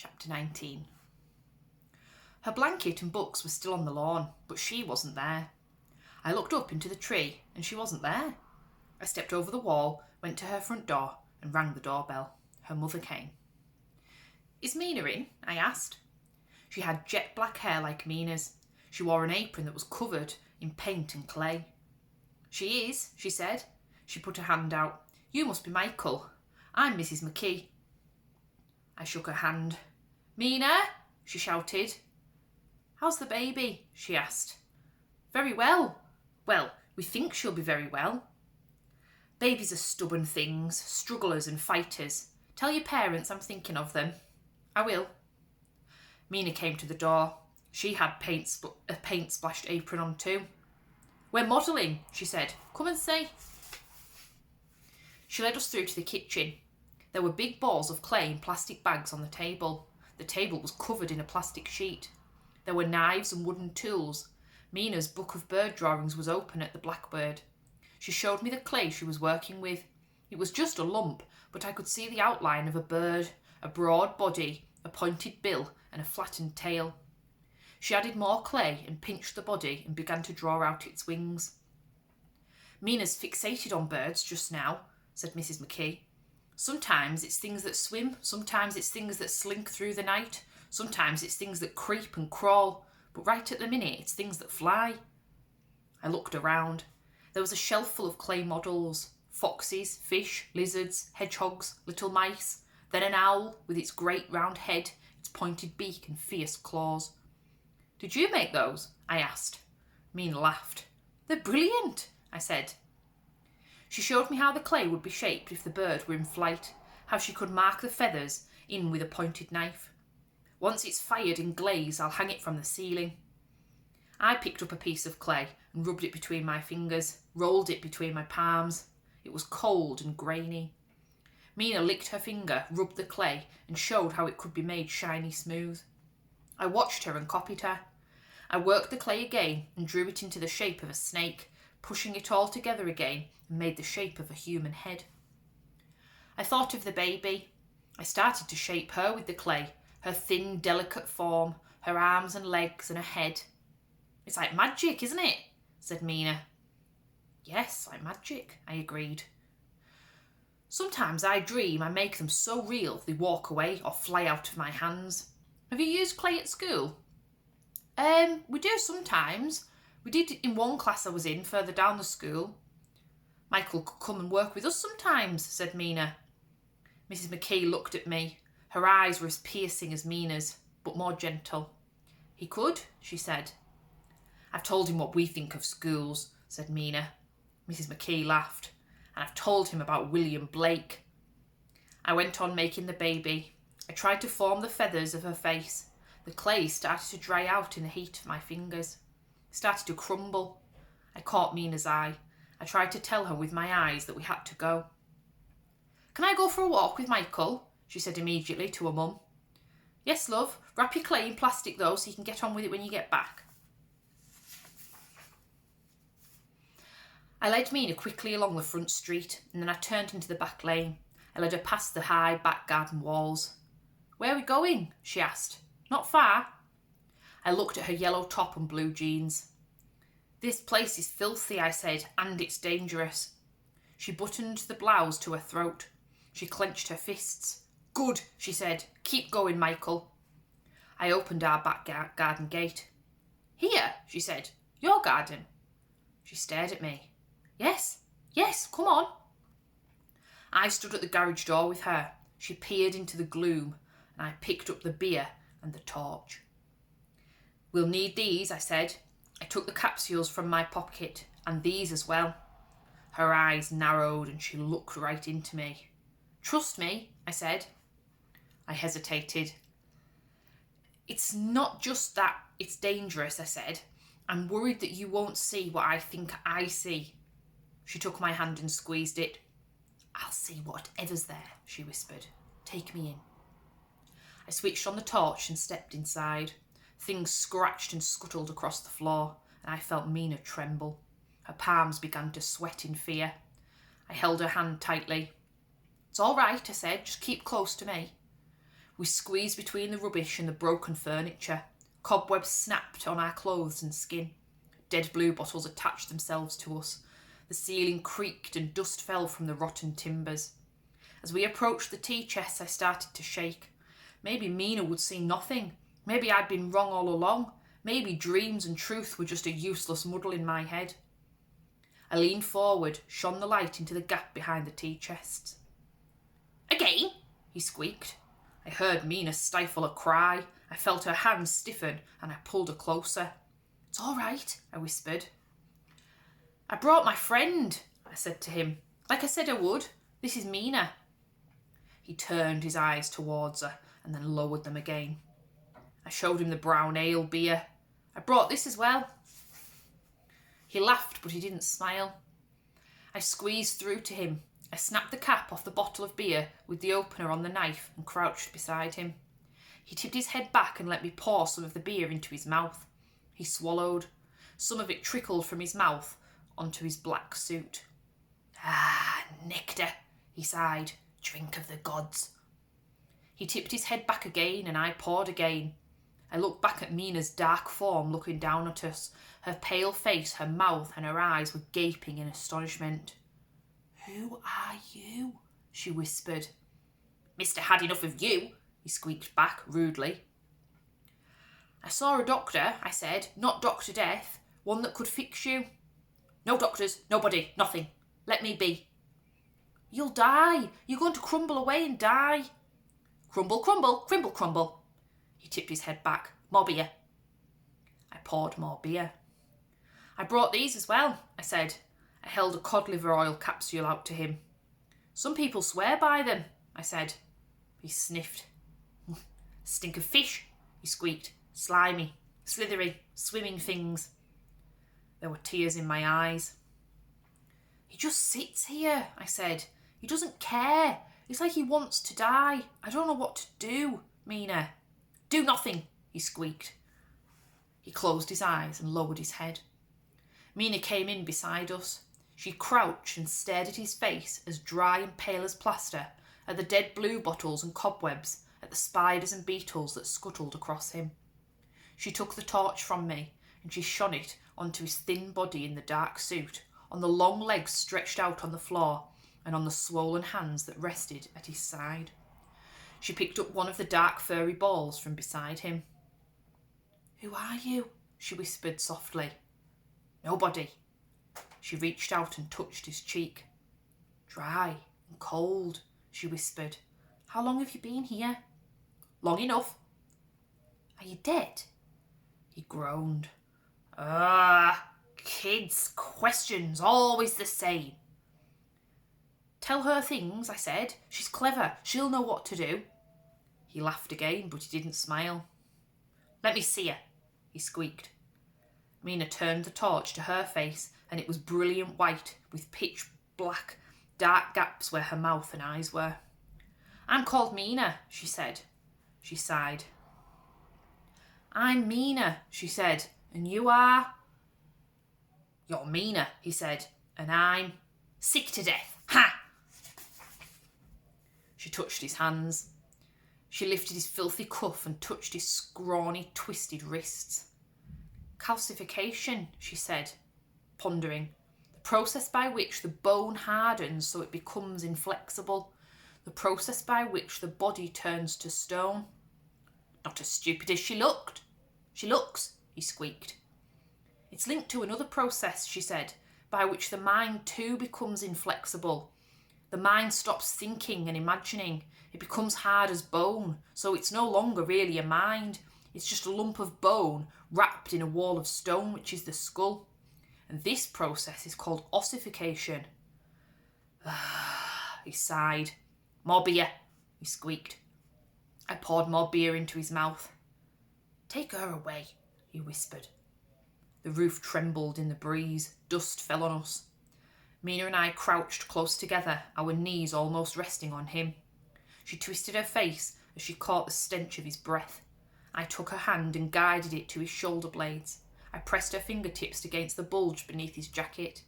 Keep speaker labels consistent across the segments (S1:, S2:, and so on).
S1: Chapter 19. Her blanket and books were still on the lawn, but she wasn't there. I looked up into the tree, and she wasn't there. I stepped over the wall, went to her front door, and rang the doorbell. Her mother came. "Is Mina in?" I asked. She had jet black hair like Mina's. She wore an apron that was covered in paint and clay. "She is," she said. She put her hand out. "You must be Michael. I'm Mrs. McKee." I shook her hand. "Mina," she shouted. "How's the baby?" she asked. "Very well. Well, we think she'll be very well." Babies are stubborn things, strugglers and fighters. Tell your parents I'm thinking of them. I will. Mina came to the door. She had a paint-splashed apron on too. "We're modelling," she said. "Come and see." She led us through to the kitchen. There were big balls of clay in plastic bags on the table. The table was covered in a plastic sheet. There were knives and wooden tools. Mina's book of bird drawings was open at the Blackbird. She showed me the clay she was working with. It was just a lump, but I could see the outline of a bird, a broad body, a pointed bill, and a flattened tail. She added more clay and pinched the body and began to draw out its wings. "Mina's fixated on birds just now," said Mrs. McKee. "Sometimes it's things that swim, sometimes it's things that slink through the night, sometimes it's things that creep and crawl, but right at the minute it's things that fly." I looked around. There was a shelf full of clay models: foxes, fish, lizards, hedgehogs, little mice, then an owl with its great round head, its pointed beak and fierce claws. "Did you make those?" I asked. Mina laughed. "They're brilliant," I said. She showed me how the clay would be shaped if the bird were in flight, how she could mark the feathers in with a pointed knife. "Once it's fired and glazed, I'll hang it from the ceiling." I picked up a piece of clay and rubbed it between my fingers, rolled it between my palms. It was cold and grainy. Mina licked her finger, rubbed the clay, and showed how it could be made shiny smooth. I watched her and copied her. I worked the clay again and drew it into the shape of a snake, pushing it all together again and made the shape of a human head. I thought of the baby. I started to shape her with the clay, her thin, delicate form, her arms and legs and her head. "It's like magic, isn't it?" said Mina. "Yes, like magic," I agreed. "Sometimes I dream I make them so real they walk away or fly out of my hands. Have you used clay at school?" We do sometimes. We did it in one class I was in further down the school." "Michael could come and work with us sometimes," said Mina. Mrs. McKee looked at me. Her eyes were as piercing as Mina's, but more gentle. "He could," she said. "I've told him what we think of schools," said Mina. Mrs. McKee laughed. "And I've told him about William Blake." I went on making the baby. I tried to form the feathers of her face. The clay started to dry out in the heat of my fingers. It started to crumble. I caught Mina's eye. I tried to tell her with my eyes that we had to go. "Can I go for a walk with Michael?" she said immediately to her mum. "Yes, love. Wrap your clay in plastic though so you can get on with it when you get back." I led Mina quickly along the front street and then I turned into the back lane. I led her past the high back garden walls. "Where are we going?" she asked. "Not far." I looked at her yellow top and blue jeans. "This place is filthy," I said, "and it's dangerous." She buttoned the blouse to her throat. She clenched her fists. "Good," she said. "Keep going, Michael." I opened our back garden gate. "Here," she said. "Your garden." She stared at me. Yes, come on." I stood at the garage door with her. She peered into the gloom, and I picked up the beer and the torch. "We'll need these," I said. I took the capsules from my pocket, and these as well. Her eyes narrowed and she looked right into me. "Trust me," I said. I hesitated. "It's not just that it's dangerous," I said. "I'm worried that you won't see what I think I see." She took my hand and squeezed it. "I'll see whatever's there," she whispered. "Take me in." I switched on the torch and stepped inside. Things scratched and scuttled across the floor, and I felt Mina tremble. Her palms began to sweat in fear. I held her hand tightly. "It's all right," I said. "Just keep close to me." We squeezed between the rubbish and the broken furniture. Cobwebs snapped on our clothes and skin. Dead blue bottles attached themselves to us. The ceiling creaked and dust fell from the rotten timbers. As we approached the tea chests, I started to shake. Maybe Mina would see nothing. Maybe I'd been wrong all along. Maybe dreams and truth were just a useless muddle in my head. I leaned forward, shone the light into the gap behind the tea chests. "Again?" he squeaked. I heard Mina stifle a cry. I felt her hands stiffen and I pulled her closer. "It's all right," I whispered. "I brought my friend," I said to him. "Like I said I would. This is Mina." He turned his eyes towards her and then lowered them again. I showed him the brown ale beer. "I brought this as well." He laughed, but he didn't smile. I squeezed through to him. I snapped the cap off the bottle of beer with the opener on the knife and crouched beside him. He tipped his head back and let me pour some of the beer into his mouth. He swallowed. Some of it trickled from his mouth onto his black suit. "Ah, nectar," he sighed. "Drink of the gods." He tipped his head back again and I poured again. I looked back at Mina's dark form looking down at us. Her pale face, her mouth and her eyes were gaping in astonishment. "Who are you?" she whispered. "Mister had enough of you," he squeaked back rudely. "I saw a doctor," I said. "Not Dr. Death. One that could fix you." "No doctors, nobody, nothing. Let me be." "You'll die. You're going to crumble away and die." "Crumble, crumble, crimble, crumble." He tipped his head back. "More beer." I poured more beer. "I brought these as well," I said. I held a cod liver oil capsule out to him. "Some people swear by them," I said. He sniffed. "Stink of fish," he squeaked. "Slimy, slithery, swimming things." There were tears in my eyes. "He just sits here," I said. "He doesn't care. It's like he wants to die. I don't know what to do, Mina." "Do nothing," he squeaked. He closed his eyes and lowered his head. Mina came in beside us. She crouched and stared at his face, as dry and pale as plaster, at the dead blue bottles and cobwebs, at the spiders and beetles that scuttled across him. She took the torch from me and she shone it onto his thin body in the dark suit, on the long legs stretched out on the floor, and on the swollen hands that rested at his side. She picked up one of the dark furry balls from beside him. "Who are you?" she whispered softly. "Nobody." She reached out and touched his cheek. "Dry and cold," she whispered. "How long have you been here?" "Long enough." "Are you dead?" He groaned. Kids' questions, always the same." "Tell her things," I said. "She's clever. She'll know what to do." He laughed again, but he didn't smile. "Let me see her," he squeaked. Mina turned the torch to her face, and it was brilliant white with pitch black, dark gaps where her mouth and eyes were. "I'm called Mina," she said. She sighed. "I'm Mina," she said. "And you are?" "You're Mina," he said. "And I'm sick to death. Ha!" She touched his hands. She lifted his filthy cuff and touched his scrawny, twisted wrists. "Calcification," she said, pondering. "The process by which the bone hardens so it becomes inflexible. The process by which the body turns to stone." "Not as stupid as she looked. She looks," he squeaked. "It's linked to another process," she said, "by which the mind too becomes inflexible. The mind stops thinking and imagining. It becomes hard as bone, so it's no longer really a mind. It's just a lump of bone wrapped in a wall of stone, which is the skull. And this process is called ossification." He sighed. "More beer," he squeaked. I poured more beer into his mouth. "Take her away," he whispered. The roof trembled in the breeze. Dust fell on us. Mina and I crouched close together, our knees almost resting on him. She twisted her face as she caught the stench of his breath. I took her hand and guided it to his shoulder blades. I pressed her fingertips against the bulge beneath his jacket.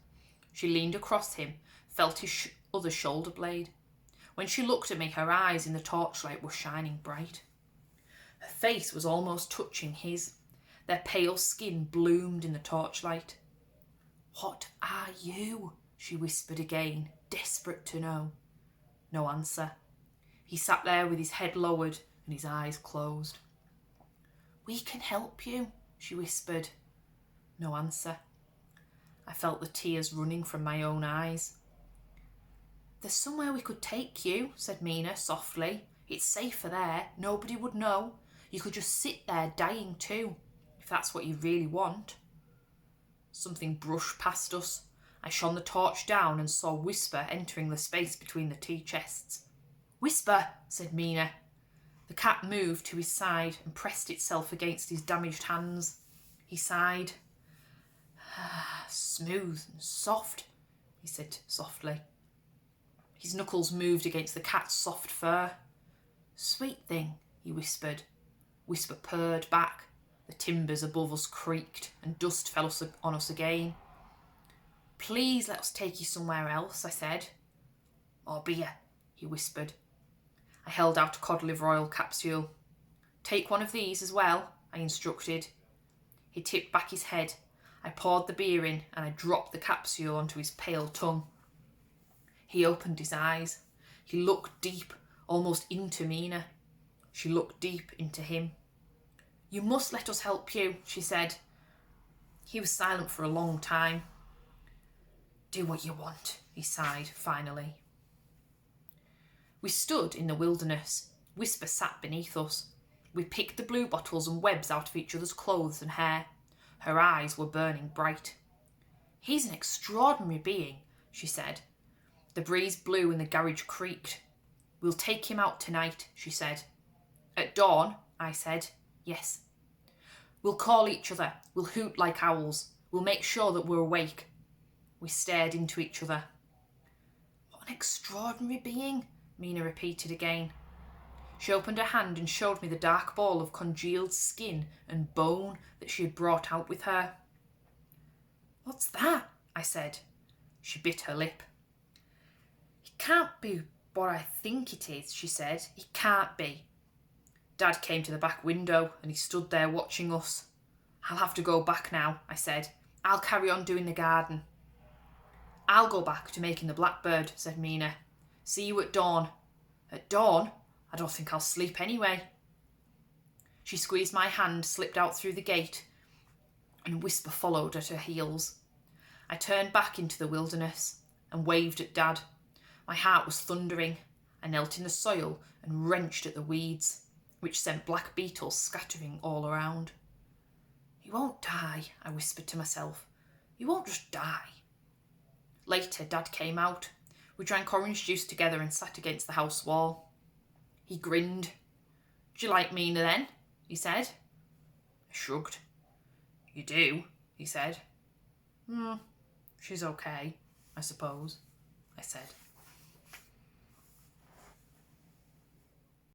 S1: She leaned across him, felt his other shoulder blade. When she looked at me, her eyes in the torchlight were shining bright. Her face was almost touching his. Their pale skin bloomed in the torchlight. "What are you?" she whispered again, desperate to know. No answer. He sat there with his head lowered and his eyes closed. "We can help you," she whispered. No answer. I felt the tears running from my own eyes. "There's somewhere we could take you," said Mina softly. "It's safer there. Nobody would know. You could just sit there dying too, if that's what you really want." Something brushed past us. I shone the torch down and saw Whisper entering the space between the tea chests. "Whisper," said Mina. The cat moved to his side and pressed itself against his damaged hands. He sighed. "Smooth and soft," he said softly. His knuckles moved against the cat's soft fur. "Sweet thing," he whispered. Whisper purred back. The timbers above us creaked and dust fell on us again. "Please let us take you somewhere else," I said. "More beer," he whispered. I held out a cod liver oil capsule. "Take one of these as well," I instructed. He tipped back his head. I poured the beer in and I dropped the capsule onto his pale tongue. He opened his eyes. He looked deep, almost into Mina. She looked deep into him. "You must let us help you," she said. He was silent for a long time. "Do what you want," he sighed finally. We stood in the wilderness. Whisper sat beneath us. We picked the blue bottles and webs out of each other's clothes and hair. Her eyes were burning bright. "He's an extraordinary being," she said. The breeze blew and the garage creaked. "We'll take him out tonight," she said. "At dawn," I said. "Yes." "We'll call each other. We'll hoot like owls. We'll make sure that we're awake." We stared into each other. "What an extraordinary being," Mina repeated again. She opened her hand and showed me the dark ball of congealed skin and bone that she had brought out with her. "What's that?" I said. She bit her lip. "It can't be what I think it is," she said. "It can't be." Dad came to the back window and he stood there watching us. "I'll have to go back now," I said. "I'll carry on doing the garden." "I'll go back to making the Blackbird," said Mina. "See you at dawn." "At dawn? I don't think I'll sleep anyway." She squeezed my hand, slipped out through the gate, and Whisper followed at her heels. I turned back into the wilderness and waved at Dad. My heart was thundering. I knelt in the soil and wrenched at the weeds, which sent black beetles scattering all around. "You won't die," I whispered to myself. "You won't just die." Later, Dad came out. We drank orange juice together and sat against the house wall. He grinned. "Do you like Mina then?" he said. I shrugged. "You do?" he said. She's okay, I suppose," I said.